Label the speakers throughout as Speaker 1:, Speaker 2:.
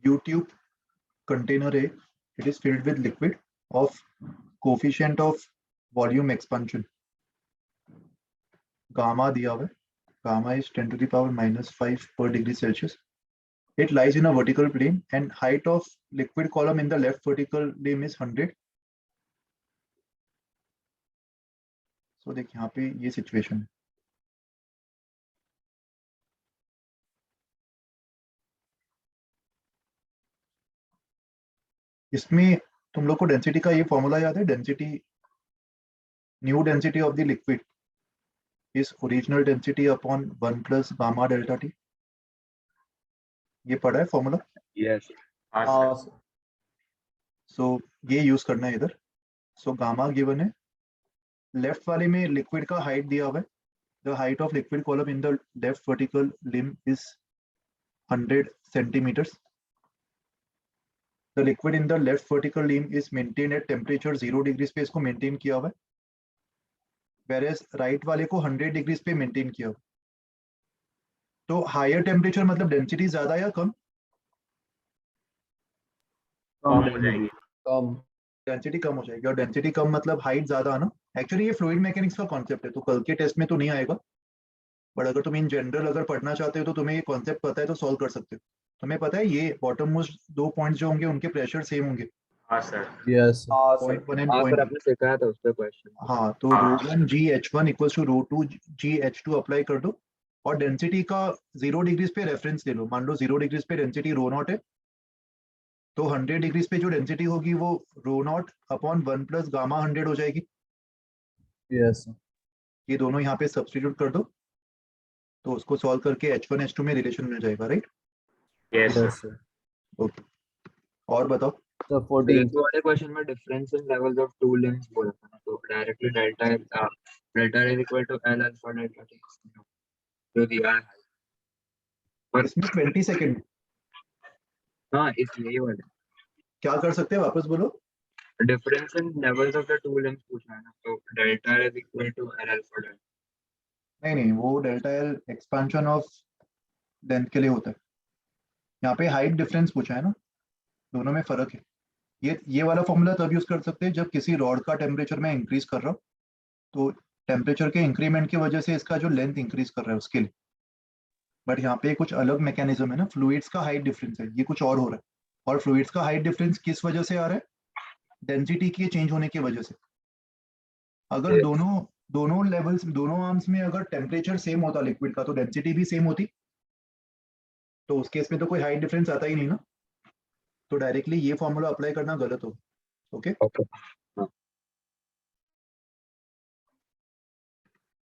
Speaker 1: U-tube container A, it is filled with liquid of coefficient of volume expansion. Gamma दिया हुआ है. Gamma is 10 to the power minus 5 per degree Celsius. It lies in a vertical plane and height of liquid column in the left vertical limb is 100. So देख यहाँ पे ये situation है. इसमें तुम लोग को डेंसिटी का ये फॉर्मूला याद है? Density, new density of the liquid is original density upon 1 plus gamma delta T. ये पढ़ा है फॉर्मूला?
Speaker 2: यस.
Speaker 1: सो ये यूज करना है इधर. सो गामा गिवन है. लेफ्ट वाले में लिक्विड का हाइट दिया हुआ है. The height of liquid column in the left vertical limb is 100 centimetres. The liquid in the left vertical limb is maintained at temperature 0 degrees पे इसको maintain किया हुआ है. Whereas right वाले को 100 degrees पे maintain किया हुआ. तो higher temperature मतलब density ज्यादा या कम?
Speaker 2: कम हो जाएगी.
Speaker 3: कम.
Speaker 1: Density कम हो जाएगी. और density कम मतलब height ज्यादा ना. Actually ये fluid mechanics का concept है, तो कल के टेस्ट में तो नहीं आएगा. बट अगर तुम इन जनरल अगर पढ़ना चाहते हो तो तुम्हें ये कॉन्सेप्ट पता है तो सॉल्व कर सकते हो. तुम्हें पता है ये बॉटम मोस्ट 2 पॉइंट्स जो होंगे उनके प्रेशर सेम होंगे.
Speaker 2: हाँ sir.
Speaker 3: Yes.
Speaker 1: Point 1 and point.
Speaker 2: आपने सिखाया था उस पे क्वेश्चन.
Speaker 1: हाँ, तो ρ1 GH1 equals to ρ2 GH2 apply कर दो और डेंसिटी का 0 डिग्रीज पे रेफरेंस ले लो. मान लो 0 डिग्रीज पे डेंसिटी रो नॉट है, तो 100 डिग्रीज पे जो डेंसिटी होगी वो रो नॉट अपॉन 1 प्लस गामा 100 हो जाएगी.
Speaker 3: यस.
Speaker 1: ये दोनों यहाँ पे सब्स्टिट्यूट कर दो तो उसको सॉल्व करके H1 H2 में रिलेशन मिल जाएगा. Right?
Speaker 2: Yes
Speaker 3: yes.
Speaker 2: Sir.
Speaker 1: Okay, और बताओ.
Speaker 3: तो 14.
Speaker 2: वाले क्वेश्चन में difference in levels of two limbs बोला था ना, तो directly delta is equal to L alpha delta T जो दिया है. पर
Speaker 1: इसमें 20 सेकेंड
Speaker 2: हाँ, इसलिए ये वाला
Speaker 1: क्या कर सकते हैं, वापस बोलो.
Speaker 2: Difference in levels of the two limbs पूछना है ना, तो delta is equal to L alpha delta.
Speaker 1: नहीं, वो delta L expansion of length के लिए होता है. यहाँ पे हाइट डिफरेंस पूछा है ना, दोनों में फर्क है. ये वाला फॉर्मूला तब यूज कर सकते हैं जब किसी रॉड का टेम्परेचर में इंक्रीज कर रहा हो, तो टेम्परेचर के इंक्रीमेंट की वजह से इसका जो लेंथ इंक्रीज कर रहा है उसके लिए. बट यहाँ पे कुछ अलग मैकेनिज्म है ना. फ्लूइड्स का हाइट डिफरेंस है, ये कुछ और हो रहा है. और फ्लूइड्स का हाइट डिफरेंस किस वजह से आ रहा है? डेंसिटी के चेंज होने की वजह से. अगर दोनों लेवल्स, दोनों आर्म्स में अगर टेम्परेचर सेम होता लिक्विड का, तो डेंसिटी भी सेम होती. तो उस केस में तो कोई हाइट डिफरेंस आता ही नहीं ना. तो डायरेक्टली ये फॉर्मूला अप्लाई करना गलत हो. ओके.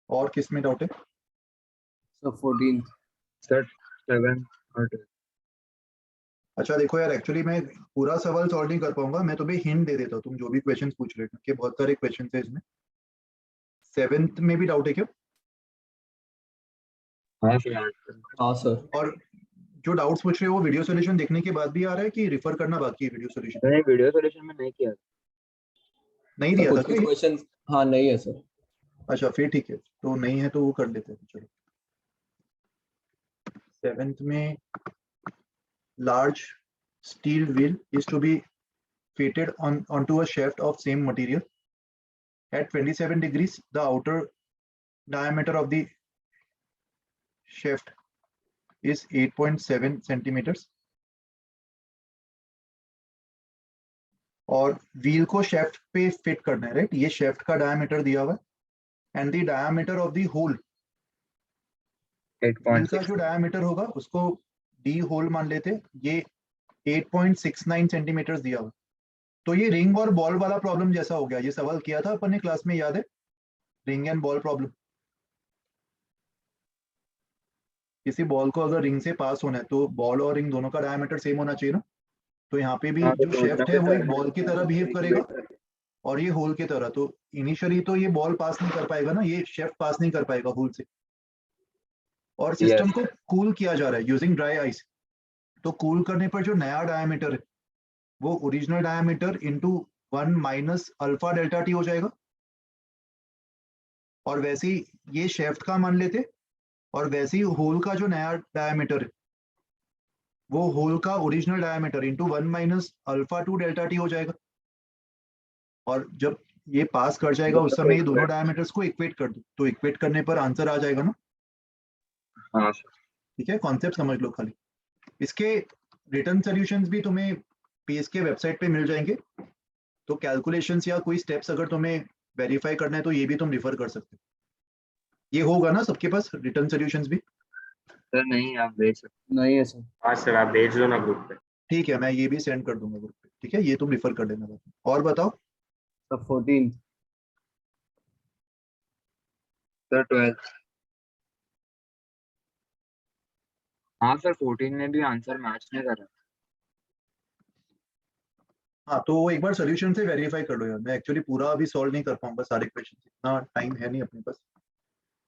Speaker 1: और किस में डाउट है?
Speaker 3: So 14.
Speaker 2: सर 7 और 2.
Speaker 1: अच्छा देखो यार, एक्चुअली मैं पूरा सवाल सॉल्व नहीं कर पाऊंगा. मैं तुम्हें हिंट दे देता हूँ, तुम जो भी क्वेश्चंस पूछ रहे हो, कि बहुत सारे क्वेश्चन है इसमें. 7th में भी डाउट है क्या?
Speaker 2: हाँ सर.
Speaker 3: हाँ सर.
Speaker 1: और जो डाउट्स पूछ रहे हो वो वीडियो सॉल्यूशन देखने के बाद भी आ रहा है कि रेफर करना बाकी है वीडियो सॉल्यूशन?
Speaker 2: मैंने वीडियो सॉल्यूशन में नहीं किया.
Speaker 1: नहीं दिया था
Speaker 3: कुछ
Speaker 1: क्या?
Speaker 3: क्वेश्चन हाँ नहीं है सर.
Speaker 1: अच्छा फिर ठीक है, तो नहीं है तो वो कर लेते हैं. चलो 7th में large steel wheel is to be fitted onto a shaft of same material at 27 degrees. The outer diameter of the shaft is 8.7 centimeters. और व्हील को शेफ्ट पे फिट करना है. राइट? ये शेफ्ट का डायमीटर दिया हुआ है and the diameter of the hole, wheel का जो डायमीटर होगा उसको डी होल मान लेते. ये 8.69 सेंटीमीटर दिया हुआ. तो ये रिंग और बॉल वाला प्रॉब्लम जैसा हो गया. ये सवाल किया था अपन ने क्लास में, याद है? Ring and ball problem. किसी बॉल को अगर रिंग से पास होना है तो बॉल और रिंग दोनों का डायमीटर सेम होना चाहिए ना. तो यहाँ पे भी जो शेफ्ट है वो एक बॉल की तरह बिहेव करेगा और ये होल की तरह. तो इनिशियली तो ये बॉल पास नहीं कर पाएगा ना, ये शेफ्ट पास नहीं कर पाएगा होल से. और सिस्टम को कूल किया जा रहा है यूजिंग ड्राई आइस. तो कूल करने पर जो नया डायमीटर है वो original diameter into 1 minus alpha delta T हो जाएगा. और वैसे ही ये शेफ्ट का मान लेते और वैसे ही होल का जो नया डायमीटर है वो होल का original diameter into 1 minus alpha two delta T हो जाएगा, और जब ये पास कर जाएगा उस समय ये दोनों डायमीटर्स को इक्वेट कर दो, तो इक्वेट करने पर आंसर आ जाएगा ना।
Speaker 2: हाँ सर।
Speaker 1: ठीक है, कॉन्सेप्ट समझ लो खाली। इसके रिटर्न सॉल्यूशंस भी तुम्हें पीएस के वेबसाइट पे मिल जाएंगे, तो कैलकुलेशंस या कोई स्टेप्स अगर तुम्हें वेरीफाई करना है तो ये भी तुम रिफर कर सकते हो। ये होगा ना सबके पास रिटर्न सॉल्यूशंस भी?
Speaker 2: सर नहीं, आप भेज सकते।
Speaker 3: नहीं है सर।
Speaker 4: हाँ सर, आप भेज दो ना ग्रुप पे।
Speaker 1: ठीक है, मैं ये भी सेंड कर दूंगा ग्रुप पे। ठीक है, ये तुम रिफर कर लेना बाद में। और बताओ।
Speaker 3: Sir 14th।
Speaker 2: Sir 12th। हाँ सर 14 में भी आंसर मैच नहीं कर रहा।
Speaker 1: हाँ, तो वो एक बार सोल्यूशन से वेरीफाई कर लो यार, मैं एक्चुअली पूरा अभी सॉल्व नहीं कर पाऊंगा सारे क्वेश्चन, इतना टाइम है नहीं अपने पास,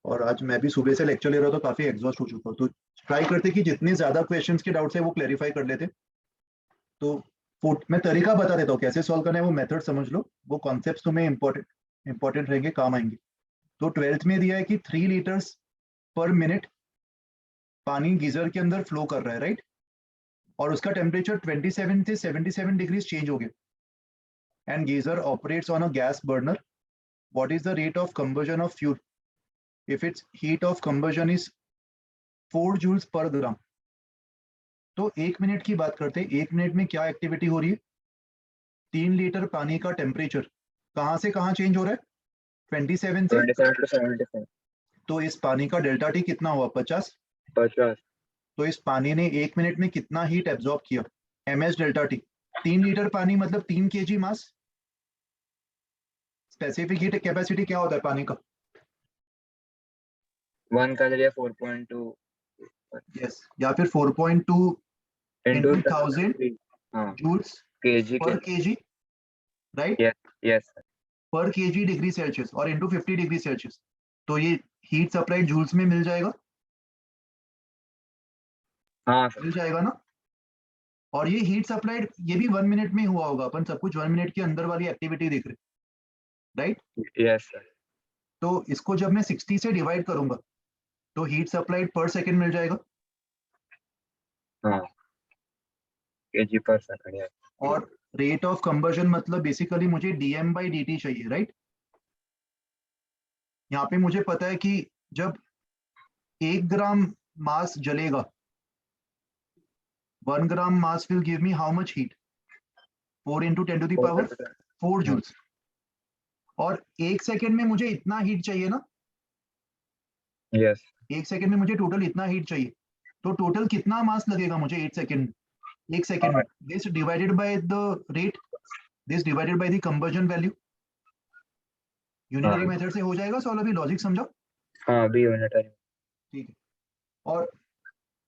Speaker 1: और आज मैं भी सुबह से लेक्चर ले रहा था, काफी एग्जॉस्ट हो चुका हूँ, तो ट्राई करते कि जितने ज्यादा क्वेश्चंस के डाउट्स है वो क्लेरिफाई कर लेते। तो मैं तरीका बता देता हूँ कैसे सॉल्व करना है, वो मेथड समझ लो, वो कॉन्सेप्ट तुम्हें इंपॉर्टेंट रहेंगे, काम आएंगे। तो 12th में दिया है कि 3 लीटर्स पर मिनट पानी गीजर के अंदर फ्लो कर रहा है, राइट, और उसका टेम्परेचर 27 से 77 डिग्रीज चेंज हो गया, and geyser operates on a gas burner. What is the rate of combustion of fuel if its heat of combustion is 4 joules per gram. तो 1 मिनट की बात करते हैं, 1 मिनट में क्या एक्टिविटी हो रही है? 3 लीटर पानी का टेम्परेचर कहाँ से कहाँ चेंज हो रहा है? 27 से
Speaker 2: 27 to 75।
Speaker 1: तो इस पानी का डेल्टा टी कितना हुआ? 50।
Speaker 2: 50।
Speaker 1: तो इस पानी ने 1 मिनट में कितना हीट एब्जॉर्ब किया? MS delta T. 3 लीटर पानी मतलब 3 kg मास। स्पेसिफिक हीट कैपेसिटी क्या होता है पानी का?
Speaker 2: 1 का जरिए 4.2
Speaker 1: यस, या फिर 4.2
Speaker 2: into
Speaker 1: into 1000
Speaker 2: हाँ
Speaker 1: जूल्स
Speaker 2: kg
Speaker 1: पर
Speaker 2: के।
Speaker 1: KG, right,
Speaker 2: yes sir.
Speaker 1: पर केजी डिग्री सेल्सियस, और इंटू 50 डिग्री सेल्सियस, तो ये हीट सप्लाई जूल्स में मिल जाएगा।
Speaker 2: हाँ सर।
Speaker 1: मिल जाएगा ना। और ये हीट सप्लाइड ये भी 1 मिनट में हुआ होगा, अपन सब कुछ 1 मिनट के अंदर वाली एक्टिविटी देख रहे, राइट।
Speaker 2: Yes sir.
Speaker 1: तो इसको जब मैं 60 से डिवाइड करूंगा तो हीट सप्लाइड पर सेकंड मिल जाएगा,
Speaker 2: हाँ kg per second। यस।
Speaker 1: और रेट ऑफ कंबशन मतलब बेसिकली मुझे dm by dt चाहिए, राइट। यहाँ पे मुझे पता है कि जब 1 ग्राम मास जलेगा, 1 gram mass will give me how much heat? 4 into 10 to the power 4 joules. और 1 सेकेंड में मुझे इतना हीट चाहिए ना,
Speaker 2: यस।
Speaker 1: 1 सेकेंड में मुझे टोटल इतना हीट चाहिए, तो टोटल कितना मास लगेगा मुझे 8 सेकेंड 1 सेकेंड में? This divided by the rate, this divided by the combustion value. Unitary method से हो जाएगा सॉल्व, अभी लॉजिक समझो।
Speaker 2: हाँ अभी यूनिटरी।
Speaker 1: ठीक है, और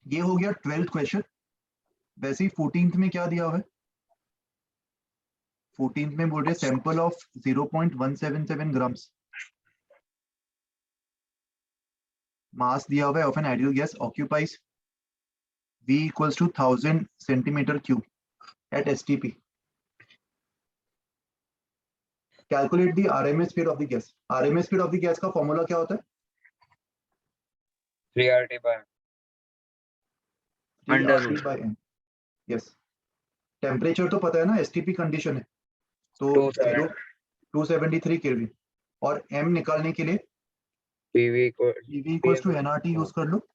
Speaker 1: ये हो गया 12th क्वेश्चन। वैसे ही 14th में क्या दिया हुआ है? 14th में बोल रहे सैंपल ऑफ 0.177 ग्राम्स मास दिया हुआ है of an ideal gas occupies V equals to 1000 centimeter cube at STP. Calculate the RMS speed of the gas. RMS speed of the gas का फॉर्मूला क्या होता है?
Speaker 2: 3RT by under
Speaker 1: 3RT by m. Yes. Temperature तो पता है ना, STP condition है, तो 273 केल्विन, और m निकालने के लिए
Speaker 2: PV
Speaker 1: equals to nRT use कर लो,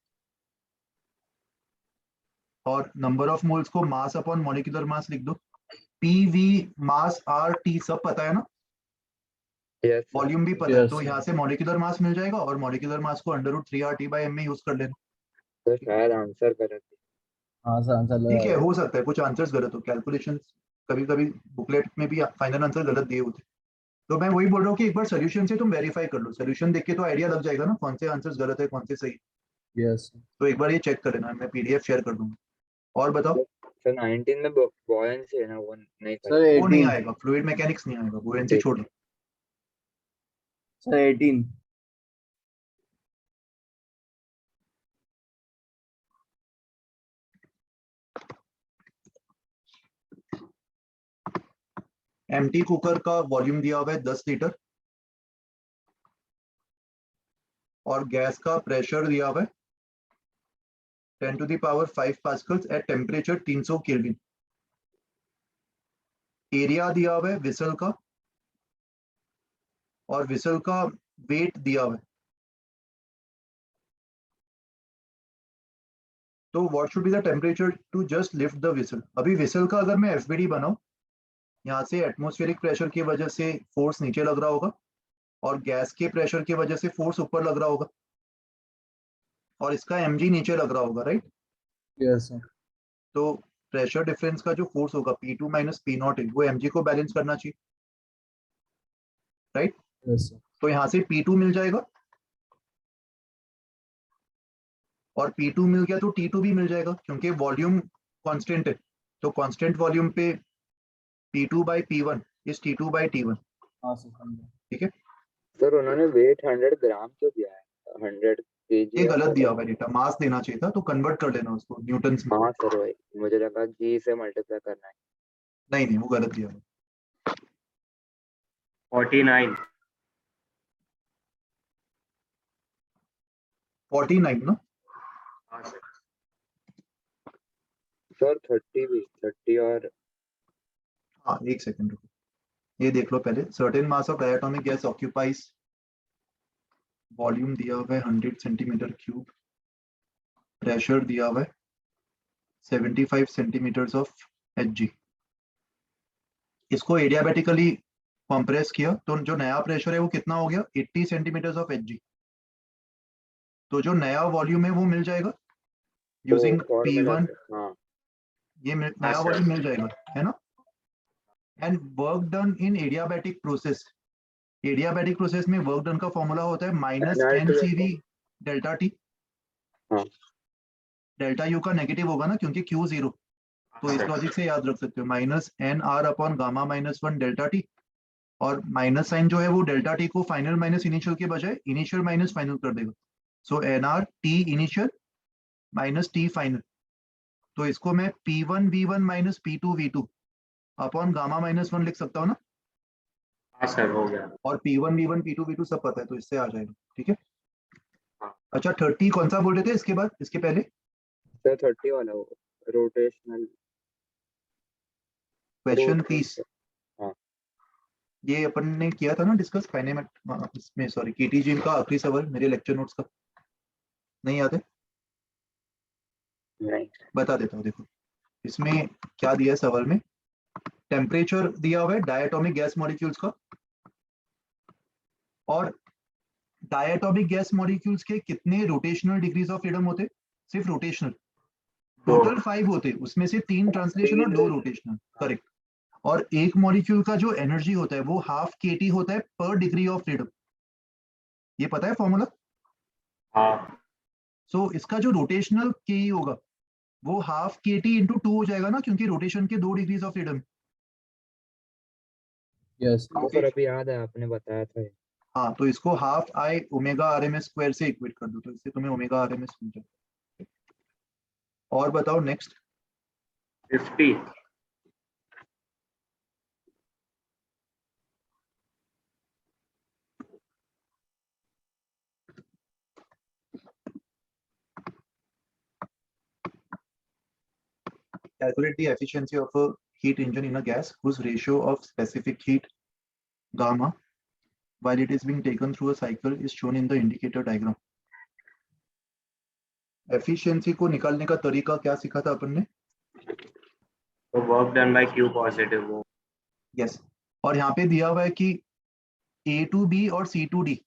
Speaker 1: और नंबर ऑफ मोल्स को मास अपॉन मॉलिक्यूलर मास लिख दो। PV मास RT सब पता है ना,
Speaker 2: यस सर।
Speaker 1: वॉल्यूम भी पता है,
Speaker 3: Yes,
Speaker 1: तो
Speaker 3: sir.
Speaker 1: यहाँ से मॉलिक्यूलर मास मिल जाएगा, और मॉलिक्यूलर मास को under root 3RT by m में यूज कर लेना।
Speaker 2: तो शायद आंसर गलत है।
Speaker 3: हाँ सर आंसर
Speaker 1: ठीक है,
Speaker 3: लगा।
Speaker 1: हो सकता है कुछ आंसर्स गलत हो, कैलकुलेशन कभी कभी बुकलेट में भी फाइनल आंसर गलत दिए होते, तो मैं वही बोल रहा हूँ कि एक बार सोल्यूशन से तुम वेरीफाई कर लो, सोल्यूशन देख के तो आइडिया लग जाएगा ना कौन से आंसर्स गलत है कौन से सही।
Speaker 3: Yes.
Speaker 1: तो एक बार ये चेक कर लेना, मैं PDF शेयर कर दूंगा। और बताओ।
Speaker 2: सर 19 में बॉयंसी है ना, वो नहीं
Speaker 3: Sir
Speaker 1: वो नहीं
Speaker 3: 18.
Speaker 1: आएगा, फ्लूइड मैकेनिक्स नहीं आएगा, बुएंसी छोड़ दो।
Speaker 3: Sir 18.
Speaker 1: एम्प्टी कुकर का वॉल्यूम दिया हुआ है 10 लीटर, और गैस का प्रेशर दिया हुआ है 10 to the power 5 pascals at temperature 300 kelvin. Area दिया हुआ है विसल का और विसल का वेट दिया हुआ है। तो what should be the temperature to just lift the whistle. अभी विसल का अगर मैं एफबीडी बनाऊं, यहाँ से एटमॉस्फेरिक प्रेशर की वजह से फोर्स नीचे लग रहा होगा और गैस के प्रेशर की वजह से फोर्स ऊपर लग रहा होगा और इसका mg नीचे लग रहा होगा, राइट।
Speaker 3: Yes, sir.
Speaker 1: तो प्रेशर डिफरेंस का जो फोर्स होगा P2 माइनस P0 है वो mg को बैलेंस करना चाहिए, राइट।
Speaker 3: Yes, sir.
Speaker 1: तो यहाँ से P2 मिल जाएगा और P2 मिल गया तो T2 भी मिल जाएगा क्योंकि वॉल्यूम कांस्टेंट है। तो कांस्टेंट वॉल्यूम पे P2 by P1 is T2 by T1।
Speaker 3: हाँ सर, समझा।
Speaker 1: ठीक है,
Speaker 2: सर उन्होंने वेट 100 ग्राम क्यों दिया है? 100 केजी
Speaker 1: ये गलत दिया हुआ है डेटा, मास देना चाहिए था तो कन्वर्ट कर लेना उसको न्यूटन्स में।
Speaker 2: हाँ सर भाई, मुझे लगा जी से मल्टीप्लाई करना है।
Speaker 1: नहीं नहीं, वो गलत दिया हुआ है।
Speaker 4: 49
Speaker 1: 49 ना।
Speaker 4: हाँ सर।
Speaker 2: सर 30 भी 30 और
Speaker 1: हाँ एक सेकंड रुको, ये देख लो पहले। Certain mass of diatomic gas occupies, volume दिया हुआ है 100 सेंटीमीटर क्यूब, प्रेशर दिया हुआ है 75 सेंटीमीटर्स ऑफ Hg। इसको एडियाबैटिकली कंप्रेस किया तो जो नया प्रेशर है वो कितना हो गया 80 सेंटीमीटर्स ऑफ Hg। तो जो नया वॉल्यूम है वो मिल जाएगा यूजिंग P1,
Speaker 2: हाँ
Speaker 1: ये नया
Speaker 4: sir.
Speaker 1: वॉल्यूम मिल जाएगा, है ना। And work done in adiabatic process, adiabatic process में वर्क डन का फॉर्मूला होता है माइनस NCV डेल्टा टी।
Speaker 2: हाँ।
Speaker 1: डेल्टा यू का नेगेटिव होगा ना क्योंकि Q 0, तो इस लॉजिक से याद रख सकते हो minus NR upon gamma minus 1 delta T. और माइनस साइन जो है वो डेल्टा टी को फाइनल माइनस इनिशियल के बजाय इनिशियल माइनस फाइनल कर देगा। सो NR T initial minus T final. तो इसको मैं P1 V1 minus P2 V2 upon gamma minus 1 लिख सकता हूँ ना।
Speaker 4: हाँ सर, हो गया।
Speaker 1: और P1 V1 P2 V2 सब पता है तो इससे आ जाएगा, ठीक है।
Speaker 4: हाँ।
Speaker 1: अच्छा 30 कौन सा बोल रहे थे इसके बाद, इसके पहले?
Speaker 2: सर 30 वाला वो रोटेशनल
Speaker 1: क्वेश्चन 30।
Speaker 2: हाँ।
Speaker 1: ये अपन ने किया था ना डिस्कस काइनेमेट इसमें, सॉरी केटीजी का आखिरी सवाल मेरे लेक्चर नोट्स का, नहीं याद है?
Speaker 2: नहीं
Speaker 1: बता देता हूँ, देखो इसमें क्या दिया है सवाल में। टेम्परेचर दिया हुआ है डायटोमिक गैस मॉलिक्यूल्स का और डायटोमिक गैस मॉलिक्यूल्स के कितने रोटेशनल डिग्रीज ऑफ फ्रीडम होते? सिर्फ रोटेशनल टोटल 5 होते, उसमें से 3 ट्रांसलेशन और 2 रोटेशनल, करेक्ट। और एक मॉलिक्यूल का जो एनर्जी होता है वो हाफ kT होता है पर डिग्री ऑफ फ्रीडम, ये पता है फॉर्मूला।
Speaker 4: हाँ
Speaker 1: सो इसका जो रोटेशनल के होगा वो हाफ kT इंटू 2 हो जाएगा ना क्योंकि रोटेशन के 2 डिग्रीज ऑफ फ्रीडम।
Speaker 3: Yes.
Speaker 2: हाँ सर, अभी याद है आपने बताया था।
Speaker 1: हाँ तो इसको half I omega RMS square से इक्वेट कर दो तो इससे तुम्हें ओमेगा RMS मिल जाएगा। और बताओ next.
Speaker 4: 50
Speaker 1: Calculate the efficiency of a heat engine in a gas whose ratio of specific heat gamma while it is being taken through a cycle is shown in the indicator diagram. Efficiency को निकालने का तरीका क्या सीखा था अपन ने?
Speaker 4: तो work done by Q positive वो।
Speaker 1: यस, और यहाँ पे दिया हुआ है कि A2B और C2D,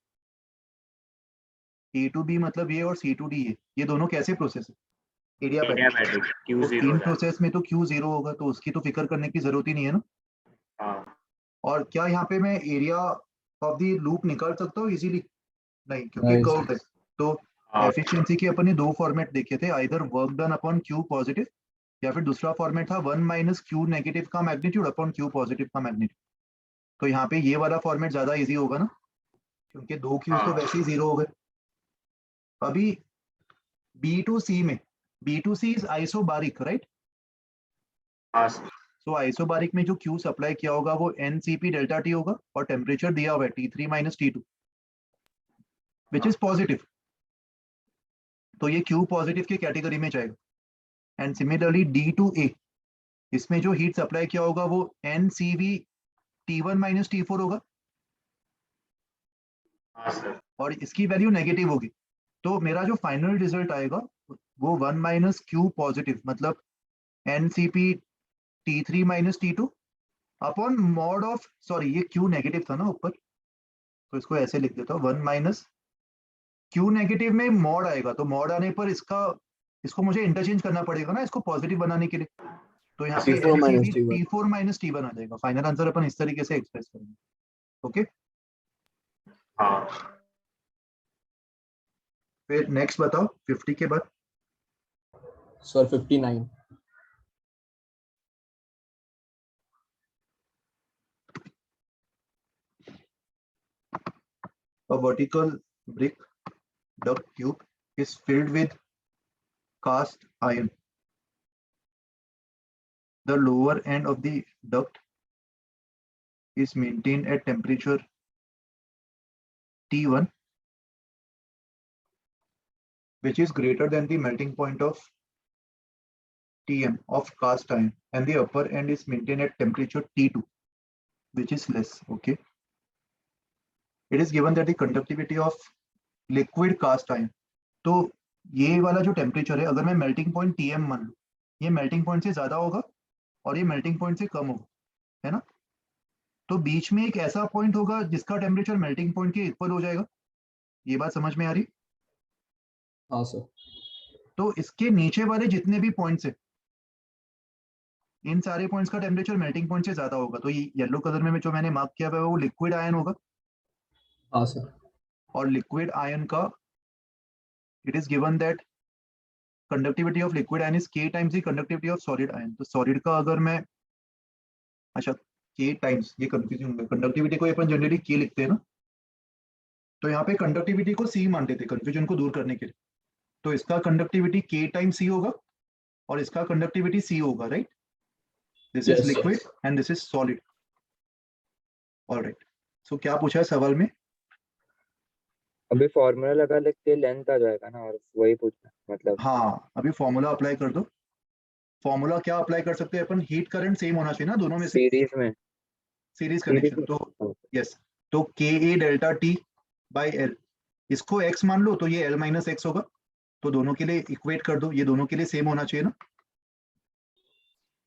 Speaker 1: A2B मतलब ये और C2D ये दोनों कैसे प्रोसेस है?
Speaker 4: एडियाबैटिक Q0
Speaker 1: तीन प्रोसेस में तो Q 0 होगा तो उसकी तो फिक्र करने की जरूरत ही नहीं है ना।
Speaker 4: हाँ
Speaker 1: और क्या यहाँ पे मैं एरिया ऑफ द लूप निकाल सकता हूँ इजीली? नहीं, क्योंकि
Speaker 3: नहीं,
Speaker 1: कर्व है। तो
Speaker 4: हाँ
Speaker 1: एफिशिएंसी के अपन ने 2 फॉर्मेट देखे थे, either work done upon Q positive या फिर दूसरा फॉर्मेट था 1 माइनस Q नेगेटिव का मैग्नीट्यूड अपॉन Q पॉजिटिव का मैग्नीट्यूड। तो यहाँ पे ये वाला फॉर्मेट ज्यादा इजी होगा ना क्योंकि 2 Qs तो वैसे ही 0 हो गए। अभी B2C में, B2C इज आइसोबारिक, राइट।
Speaker 4: हाँ
Speaker 1: सो आइसोबारिक में जो Q सप्लाई किया होगा वो NCP डेल्टा T होगा और टेम्परेचर दिया हुआ है T3 minus T2 which is positive. तो ये Q पॉजिटिव की कैटेगरी में जाएगा। And similarly D to A, इसमें जो हीट सप्लाई किया होगा वो NCV T1 माइनस T4 होगा
Speaker 4: हाँ सर।
Speaker 1: और इसकी वैल्यू नेगेटिव होगी। तो मेरा जो फाइनल रिजल्ट आएगा वो 1 माइनस Q पॉजिटिव मतलब NCP T3 minus T2 upon mod of, sorry ये Q नेगेटिव था ना ऊपर, तो इसको ऐसे लिख देता हूँ 1 माइनस Q नेगेटिव में मॉड आएगा, तो मॉड आने पर इसको मुझे इंटरचेंज करना पड़ेगा ना इसको पॉजिटिव बनाने के लिए। तो यहाँ पे
Speaker 3: T4 minus
Speaker 1: NCV
Speaker 3: T1.
Speaker 1: T4 minus T1 आ जाएगा। फाइनल आंसर अपन इस तरीके से एक्सप्रेस करेंगे। ओके,
Speaker 4: हाँ
Speaker 1: फिर नेक्स्ट बताओ 50 के बाद।
Speaker 3: Sir, 59.
Speaker 1: A vertical brick duct tube is filled with cast iron. The lower end of the duct is maintained at temperature T1, which is greater than the melting point of Tm of cast iron, and the upper end is maintained at temperature T2, which is less. Okay. It is given that the conductivity of liquid cast iron. तो ये वाला जो temperature है, अगर मैं melting point Tm मान लूं, ये मेल्टिंग पॉइंट से ज्यादा होगा और ये मेल्टिंग पॉइंट से कम होगा, है ना। तो बीच में एक ऐसा पॉइंट होगा जिसका टेम्परेचर मेल्टिंग पॉइंट के इक्वल हो जाएगा। ये बात समझ में आ रही।
Speaker 3: हाँ सर।
Speaker 1: तो इसके नीचे वाले जितने भी पॉइंट्स है, इन सारे पॉइंट्स का टेम्परेचर मेल्टिंग पॉइंट से ज्यादा होगा। तो ये येलो कलर में जो मैंने मार्क किया हुआ है वो लिक्विड आयन होगा।
Speaker 3: हाँ सर।
Speaker 1: और लिक्विड आयन का it is given that conductivity of liquid ion is K times the conductivity of solid ion. तो सॉलिड का अगर मैं, अच्छा K टाइम्स, ये कंफ्यूजन होगा, कंडक्टिविटी को अपन जनरली K लिखते हैं ना, तो यहाँ पे कंडक्टिविटी को C मानते थे कंफ्यूजन को दूर करने के लिए। तो इसका कंडक्टिविटी K टाइम्स C होगा और इसका कंडक्टिविटी C होगा, right. This is
Speaker 3: Yes, sir.
Speaker 1: Liquid and this is solid. Alright, so क्या पूछा है सवाल में।
Speaker 2: अभी फॉर्मूला लगा लिख के लेंथ आ जाएगा ना, और वही पूछना मतलब।
Speaker 1: हाँ, अभी फॉर्मूला अप्लाई कर दो। फॉर्मूला क्या अप्लाई कर सकते हैं अपन, हीट करंट सेम होना चाहिए ना दोनों में से,
Speaker 2: सीरीज में।
Speaker 1: Series
Speaker 2: series
Speaker 1: connection. तो
Speaker 2: में।
Speaker 1: यस, तो KA delta T by L, इसको x मान लो तो ये L माइनस एक्स होगा। तो दोनों के लिए इक्वेट कर दो, ये दोनों के लिए सेम होना चाहिए ना।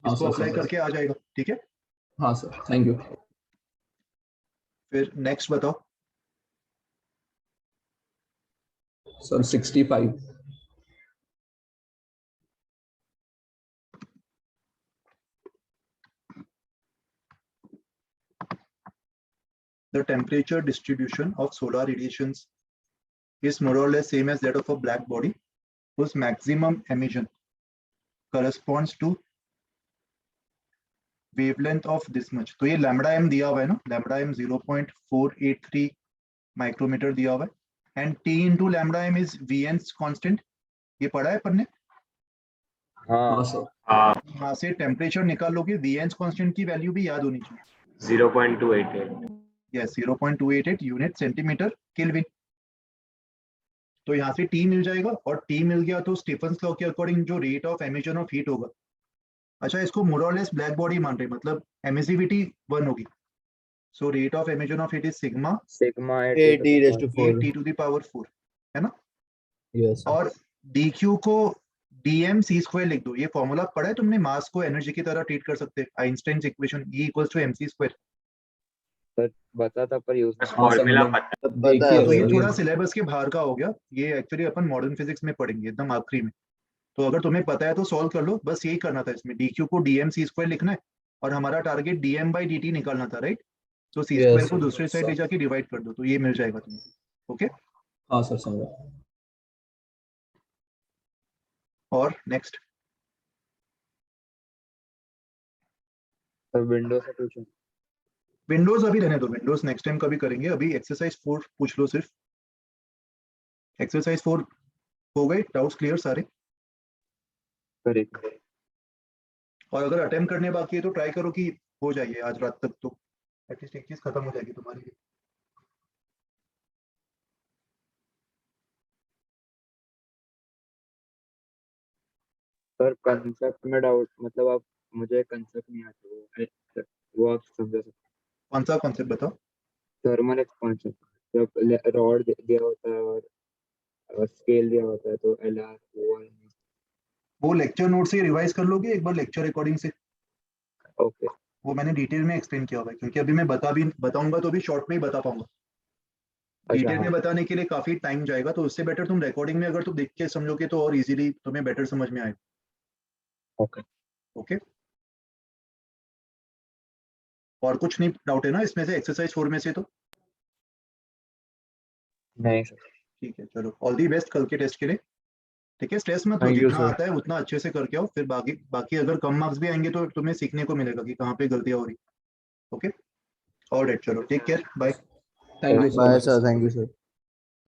Speaker 3: हाँ
Speaker 1: इसको
Speaker 3: सर,
Speaker 1: अप्लाई
Speaker 3: समझ।
Speaker 1: करके आ जाएगा, ठीक है।
Speaker 3: हाँ सर, थैंक यू।
Speaker 1: फिर नेक्स्ट बताओ।
Speaker 3: Sir 65।
Speaker 1: The temperature distribution of solar radiations is more or less same as that of a black body whose maximum emission corresponds to wavelength of this much। तो ये lambda m दिया हुआ है ना, lambda m 0.483 micrometer दिया हुआ है and T into lambda m is Vn constant. ये पढ़ा है अपन ने।
Speaker 3: हाँ
Speaker 2: हाँ
Speaker 3: सर।
Speaker 4: हाँ
Speaker 1: यहाँ से टेम्परेचर निकालोगे, Vn कांस्टेंट की वैल्यू भी याद होनी चाहिए।
Speaker 4: 0.288।
Speaker 1: Yes, 0.288 unit centimetre kelvin. तो यहाँ से T मिल जाएगा और T मिल गया तो स्टीफन्स लॉ के अकॉर्डिंग जो rate of emission of heat होगा, अच्छा इसको मोर और लेस ब्लैक बॉडी मान रहे हैं, मतलब एमिसिविटी 1 होगी। So rate of emission of heat is sigma
Speaker 2: sigma
Speaker 3: AT raised to 4.
Speaker 1: T to the power 4, है ना।
Speaker 3: Yes, sir.
Speaker 1: और dq को dm c स्क्वायर लिख दो। ये फॉर्मूला पढ़ा है तुमने, मास को एनर्जी की तरह ट्रीट कर सकते हैं, Einstein equation E equals to mc square.
Speaker 2: पर बता था पर यूज
Speaker 4: बस
Speaker 3: हाँ सर,
Speaker 4: फॉर्मूला
Speaker 3: मतलब
Speaker 4: पता
Speaker 3: पता है
Speaker 1: तो ये
Speaker 3: सर,
Speaker 1: थोड़ा सिलेबस के बाहर का हो गया, ये एक्चुअली अपन मॉडर्न फिजिक्स में पढ़ेंगे एकदम आखिरी में। तो अगर तुम्हें पता है तो सॉल्व कर लो, बस यही करना था इसमें, dq को dm c स्क्वायर लिखना है और हमारा टारगेट dm बाई dt निकालना था, राइट। तो c
Speaker 3: Yes,
Speaker 1: स्क्वायर को
Speaker 3: sir.
Speaker 1: दूसरे साइड ले जाके डिवाइड कर दो तो ये मिल जाएगा तुम्हें। ओके,
Speaker 3: हाँ सर, समझा।
Speaker 1: और नेक्स्ट
Speaker 2: तो विंडो से पूछो।
Speaker 1: विंडोज अभी रहने दो, विंडोज नेक्स्ट टाइम कभी करेंगे। अभी एक्सरसाइज 4 पूछ लो सिर्फ। एक्सरसाइज 4 हो गए, डाउट्स क्लियर सारे।
Speaker 2: करेक्ट।
Speaker 1: और अगर अटेम्प्ट करने बाकी है तो ट्राई करो कि हो जाइए आज रात तक, तो एटलीस्ट एक चीज खत्म हो जाएगी तुम्हारी।
Speaker 2: सर कंसेप्ट में डाउट, मतलब आप मुझे कंसेप्ट नहीं आता, वो आप समझा सकते
Speaker 1: कौन सा कॉन्सेप्ट बताओ?
Speaker 2: थर्मल एक्सपेंशन, जब रॉड दिया होता है और स्केल दिया होता है तो एल आर ओ आर।
Speaker 1: वो लेक्चर नोट से रिवाइज कर लोगे एक बार लेक्चर रिकॉर्डिंग से,
Speaker 2: ओके
Speaker 1: वो मैंने डिटेल में एक्सप्लेन किया हुआ है, क्योंकि अभी मैं बताऊंगा तो भी शॉर्ट में ही बता पाऊंगा,
Speaker 2: अच्छा
Speaker 1: डिटेल में
Speaker 2: हाँ
Speaker 1: बताने के लिए काफी टाइम जाएगा, तो उससे बेटर तुम रिकॉर्डिंग में अगर तुम देख के समझोगे तो और इजीली तुम्हें बेटर समझ में आएगा।
Speaker 2: ओके।
Speaker 1: ओके, और कुछ नहीं डाउट है ना इसमें से, एक्सरसाइज 4 में से तो?
Speaker 2: नहीं सर।
Speaker 1: ठीक है, चलो ऑल दी बेस्ट कल के टेस्ट के लिए। ठीक है, स्ट्रेस मत लो,
Speaker 3: Thank you,
Speaker 1: जितना
Speaker 3: sir.
Speaker 1: आता है उतना अच्छे से करके आओ, फिर बाकी बाकी अगर कम मार्क्स भी आएंगे तो तुम्हें सीखने को मिलेगा कि कहाँ पे गलतियां हो रही। ओके, ऑल राइट, चलो take care, bye.
Speaker 3: Thank you so
Speaker 2: Bye.
Speaker 3: much. Sir. Thank you, sir.